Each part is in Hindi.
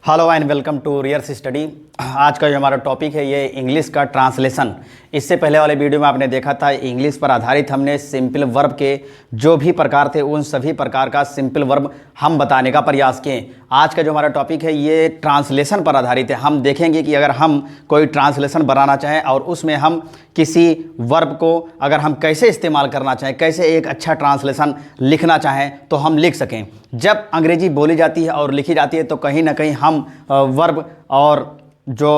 Hello and welcome to Rears study. आज का जो हमारा टॉपिक है ये इंग्लिश का ट्रांसलेशन। इससे पहले वाले वीडियो में आपने देखा था इंग्लिश पर आधारित हमने सिंपल वर्ब के जो भी प्रकार थे उन सभी प्रकार का सिंपल वर्ब हम बताने का प्रयास किए। आज का जो हमारा टॉपिक है ये ट्रांसलेशन पर आधारित है। हम देखेंगे कि अगर हम कोई ट्रांसलेशन बनाना चाहें और उसमें हम किसी वर्ब को अगर हम कैसे इस्तेमाल करना चाहें, कैसे एक अच्छा ट्रांसलेशन लिखना चाहें तो हम लिख सकें। जब अंग्रेजी बोली जाती है और लिखी जाती है तो कहीं ना कहीं हम वर्ब और जो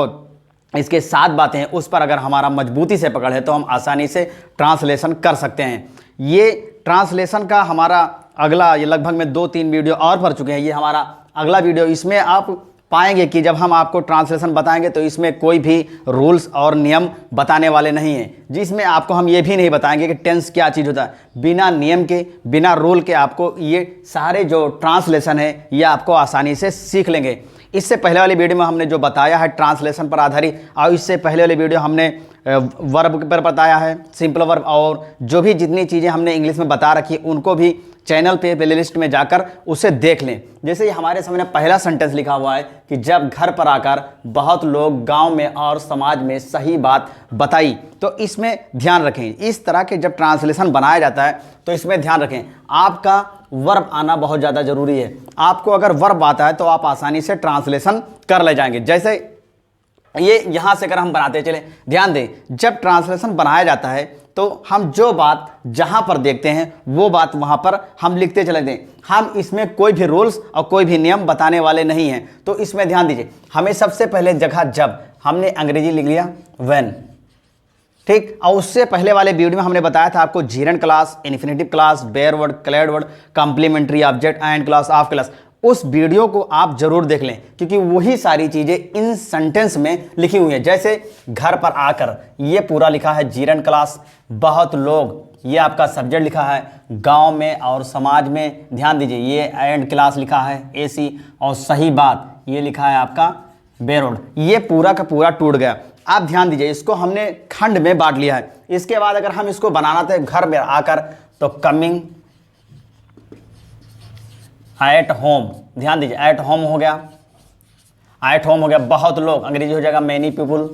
इसके साथ बातें हैं उस पर अगर हमारा मजबूती से पकड़ है तो हम आसानी से ट्रांसलेशन कर सकते हैं। ये ट्रांसलेशन का हमारा अगला ये लगभग में 2-3 वीडियो और पढ़ चुके हैं। ये हमारा अगला वीडियो, इसमें आप पाएंगे कि जब हम आपको ट्रांसलेशन बताएंगे तो इसमें कोई भी रूल्स और नियम बताने वाले नहीं हैं, जिसमें आपको हम ये भी नहीं बताएंगे कि टेंस क्या चीज़ होता है। बिना नियम के, बिना रूल के आपको ये सारे जो ट्रांसलेशन है ये आपको आसानी से सीख लेंगे। इससे पहले वाली वीडियो में हमने जो बताया है ट्रांसलेशन पर आधारित, और इससे पहले वाली वीडियो हमने वर्ब पर बताया है, सिंपल वर्ब, और जो भी जितनी चीज़ें हमने इंग्लिश में बता रखी उनको भी चैनल पे प्लेलिस्ट में जाकर उसे देख लें। जैसे हमारे सामने पहला सेंटेंस लिखा हुआ है कि जब घर पर आकर बहुत लोग गांव में और समाज में सही बात बताई, तो इसमें ध्यान रखें। इस तरह के जब ट्रांसलेशन बनाया जाता है तो इसमें ध्यान रखें, आपका वर्ब आना बहुत ज़्यादा ज़रूरी है। आपको अगर वर्ब आता है तो आप आसानी से ट्रांसलेशन कर ले जाएंगे। जैसे ये यहाँ से अगर हम बनाते चले, ध्यान दें, जब ट्रांसलेशन बनाया जाता है तो हम जो बात जहाँ पर देखते हैं वो बात वहाँ पर हम लिखते चले दें। हम इसमें कोई भी रूल्स और कोई भी नियम बताने वाले नहीं हैं, तो इसमें ध्यान दीजिए। हमें सबसे पहले जगह जब हमने अंग्रेजी लिख लिया व्हेन, ठीक, और उससे पहले वाले वीडियो में हमने बताया था आपको gerund clause, infinitive clause, bare word, clad word, complementary object, and clause, of clause. उस वीडियो को आप जरूर देख लें क्योंकि वही सारी चीज़ें इन सेंटेंस में लिखी हुई हैं। जैसे घर पर आकर, ये पूरा लिखा है जीरंड क्लास, बहुत लोग, ये आपका सब्जेक्ट लिखा है, गांव में और समाज में, ध्यान दीजिए, ये एंड क्लास लिखा है एसी, और सही बात ये लिखा है आपका बेयर वर्ड। ये पूरा का पूरा टूट गया। आप ध्यान दीजिए, इसको हमने खंड में बांट लिया है। इसके बाद अगर हम इसको बनाना थे घर में आकर तो कमिंग एट होम, ध्यान दीजिए, एट होम हो गया, एट होम हो गया, बहुत लोग, अंग्रेजी हो जाएगा मैनी पीपुल,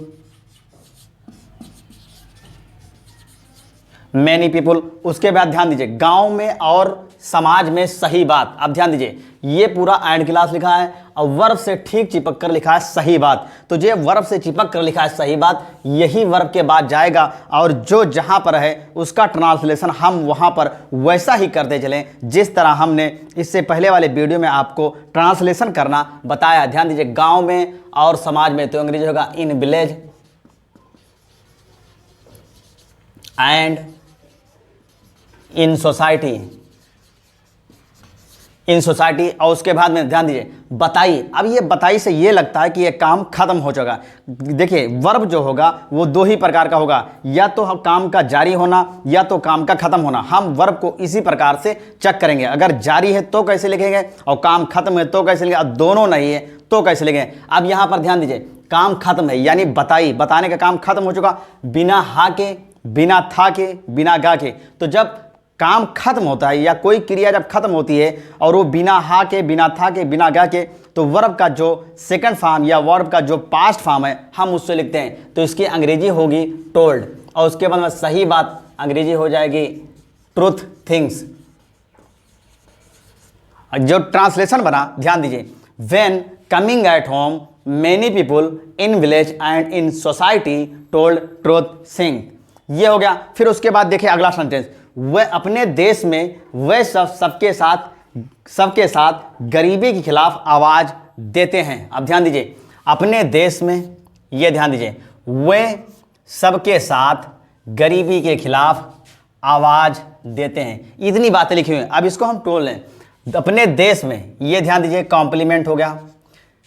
मैनी पीपुल। उसके बाद ध्यान दीजिए गांव में और समाज में सही बात। अब ध्यान दीजिए, ये पूरा एंड क्लास लिखा है और वर्ब से ठीक चिपक कर लिखा है सही बात। तो जो वर्ब से चिपक कर लिखा है सही बात, यही वर्ब के बाद जाएगा और जो जहां पर है उसका ट्रांसलेशन हम वहां पर वैसा ही करते चलें जिस तरह हमने इससे पहले वाले वीडियो में आपको ट्रांसलेशन करना बताया। ध्यान दीजिए, गांव में और समाज में, तो अंग्रेजी होगा in village and in society, in society. और उसके बाद में ध्यान दीजिए बताई। अब ये बताई से ये लगता है कि ये काम खत्म हो चुका। देखिए, वर्ब जो होगा वो 2 ही प्रकार का होगा, या तो हम काम का जारी होना या तो काम का खत्म होना। हम वर्ब को इसी प्रकार से चेक करेंगे, अगर जारी है तो कैसे लिखेंगे और काम खत्म है तो कैसे लिखेंगे, और दोनों नहीं है तो कैसे लिखेंगे। अब यहाँ पर ध्यान दीजिए, काम खत्म है यानी बताई, बताने का काम खत्म हो चुका, बिना हा के, बिना था के, बिना गा के। तो जब काम खत्म होता है या कोई क्रिया जब खत्म होती है और वो बिना हा के, बिना था के, बिना गा के, तो वर्ब का जो सेकंड फॉर्म या वर्ब का जो पास्ट फॉर्म है हम उससे लिखते हैं। तो इसकी अंग्रेजी होगी टोल्ड, और उसके बाद में सही बात अंग्रेजी हो जाएगी ट्रूथ थिंग्स। जो ट्रांसलेशन बना, ध्यान दीजिए, when coming at home many people in village and in society told truth thing, ये हो गया। फिर उसके बाद देखिए अगला सेंटेंस, वह अपने देश में वह सबके साथ गरीबी के खिलाफ आवाज देते हैं। अब ध्यान दीजिए, अपने देश में, ये ध्यान दीजिए, वह सबके साथ गरीबी के खिलाफ आवाज देते हैं। इतनी बातें लिखी हुई हैं। अब इसको हम टोल लें, अपने देश में, ये ध्यान दीजिए कॉम्प्लीमेंट हो गया।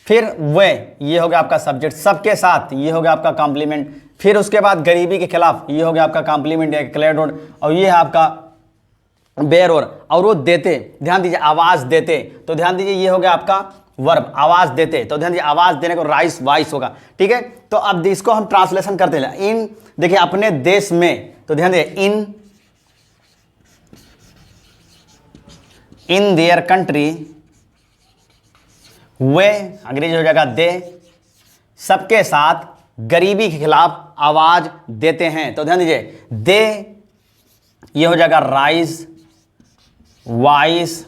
फिर वह, ये हो गया आपका सब्जेक्ट, सबके साथ, ये हो गया आपका कॉम्प्लीमेंट। फिर उसके बाद गरीबी के खिलाफ, ये हो गया आपका कॉम्प्लीमेंट या क्लेड वर्ड, और ये है आपका बेयर वर्ड। और वो देते, ध्यान दीजिए, आवाज देते, तो ध्यान दीजिए ये हो गया आपका वर्ब, आवाज देते। तो ध्यान दीजिए आवाज देने को राइस वाइस होगा, ठीक है। तो अब इसको हम ट्रांसलेशन करते हैं। इन, देखिए अपने देश में, तो ध्यान दीजिए इन देयर कंट्री वे, अंग्रेजी हो जाएगा दे, सबके साथ गरीबी के खिलाफ आवाज देते हैं। तो ध्यान दीजिए, दे ये हो जाएगा राइज, वाइस,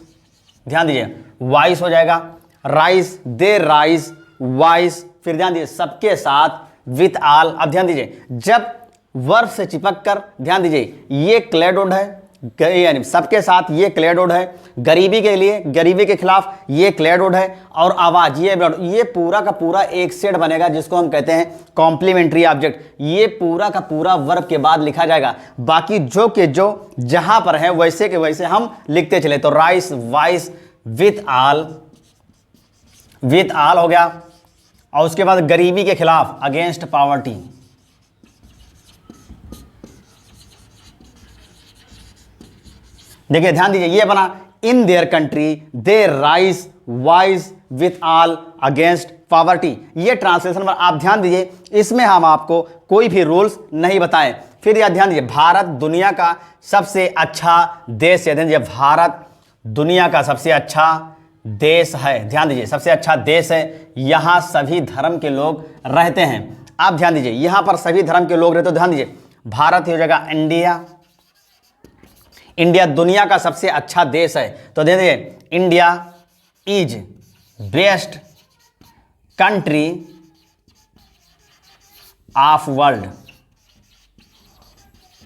ध्यान दीजिए वाइस हो जाएगा, राइज, दे राइज, वाइस, फिर ध्यान दीजिए सबके साथ, विथ आल। अब ध्यान दीजिए, जब वर्ब से चिपक कर, ध्यान दीजिए ये क्लेडोड है, यानी सबके साथ ये क्लेडोड है, गरीबी के लिए, गरीबी के खिलाफ ये क्लेडोड है, और आवाज ये पूरा का पूरा एक सेट बनेगा जिसको हम कहते हैं कॉम्प्लीमेंट्री ऑब्जेक्ट। ये पूरा का पूरा वर्ब के बाद लिखा जाएगा, बाकी जो के जो जहां पर है वैसे के वैसे हम लिखते चले। तो rice, vice, with all, with all हो गया, और उसके बाद गरीबी के खिलाफ, अगेंस्ट पॉवर्टी। देखिए ध्यान दीजिए, ये बना in their country they rise wise with all against poverty. ये ट्रांसलेशन पर आप ध्यान दीजिए, इसमें हम आपको कोई भी रूल्स नहीं बताएं। फिर यह ध्यान दीजिए, भारत दुनिया का सबसे अच्छा देश है। ध्यान दीजिए, भारत दुनिया का सबसे अच्छा देश है। ध्यान दीजिए, सबसे अच्छा देश है, यहां सभी धर्म के लोग रहते हैं। आप ध्यान दीजिए, यहां पर सभी धर्म के लोग रहते, तो ध्यान दीजिए भारत हो जाएगा इंडिया, इंडिया दुनिया का सबसे अच्छा देश है। तो देखिए, India is best country of world.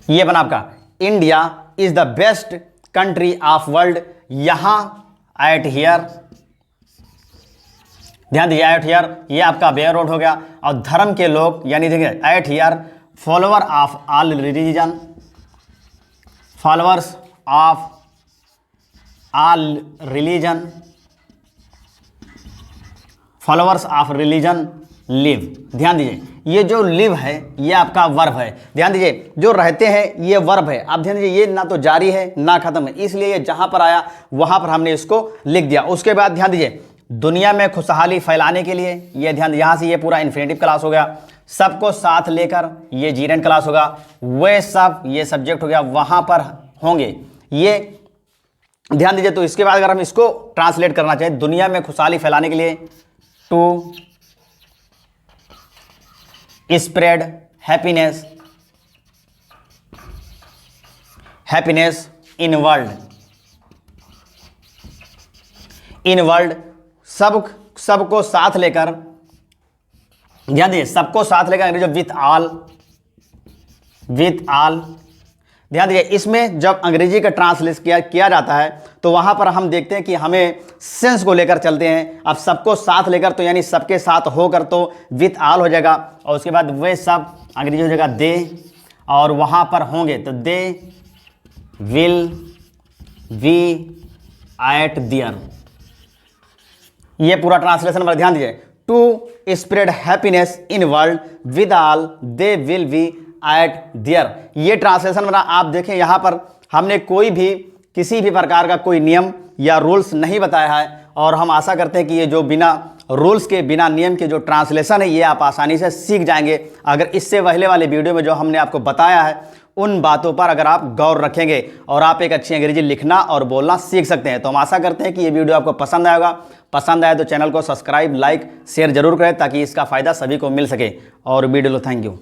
ये बना आपका, India is the best country of world. यहां एट हियर, ध्यान दीजिए एट हियर, ये आपका बेयर रोड हो गया। और धर्म के लोग, यानी देखिए eight here follower of all religion, followers of all religion, followers of religion live. ध्यान दीजिए, ये जो लिव है ये आपका वर्ब है। ध्यान दीजिए, जो रहते हैं ये वर्ब है। आप ध्यान दीजिए, ये ना तो जारी है ना खत्म है, इसलिए ये जहां पर आया वहां पर हमने इसको लिख दिया। उसके बाद ध्यान दीजिए, दुनिया में खुशहाली फैलाने के लिए, ये ध्यान, यहां से ये पूरा इन्फिनेटिव क्लास हो गया। सबको साथ लेकर, ये जीरेंट क्लास होगा। वे सब, ये सब्जेक्ट हो गया, वहां पर होंगे, ये ध्यान दीजिए। तो इसके बाद अगर हम इसको ट्रांसलेट करना चाहें, दुनिया में खुशहाली फैलाने के लिए, to spread happiness, happiness in world, in world, सबको साथ लेकर, ध्यान दीजिए सबको साथ लेकर, अंग्रेजी विथ आल, विथ आल। ध्यान दीजिए, इसमें जब अंग्रेजी का ट्रांसलेट किया जाता है तो वहां पर हम देखते हैं कि हमें सेंस को लेकर चलते हैं। अब सबको साथ लेकर, तो यानी सबके साथ होकर, तो विथ आल हो जाएगा। और उसके बाद वे सब, अंग्रेजी हो जाएगा दे, और वहां पर होंगे, तो they will be at there. ये पूरा ट्रांसलेशन पर ध्यान दीजिए, to spread happiness in world with all they will be at there. ये ट्रांसलेशन बना। आप देखें यहां पर हमने कोई भी किसी भी प्रकार का कोई नियम या रूल्स नहीं बताया है, और हम आशा करते हैं कि ये जो बिना रूल्स के, बिना नियम के जो ट्रांसलेशन है ये आप आसानी से सीख जाएंगे। अगर इससे पहले वाले वीडियो में जो हमने आपको बताया है उन बातों पर अगर आप गौर रखेंगे और आप एक अच्छी अंग्रेजी लिखना और बोलना सीख सकते हैं। तो हम आशा करते हैं कि ये वीडियो आपको पसंद आएगा। पसंद आए तो चैनल को सब्सक्राइब, लाइक, शेयर जरूर करें ताकि इसका फ़ायदा सभी को मिल सके। और वीडियो लो, थैंक यू।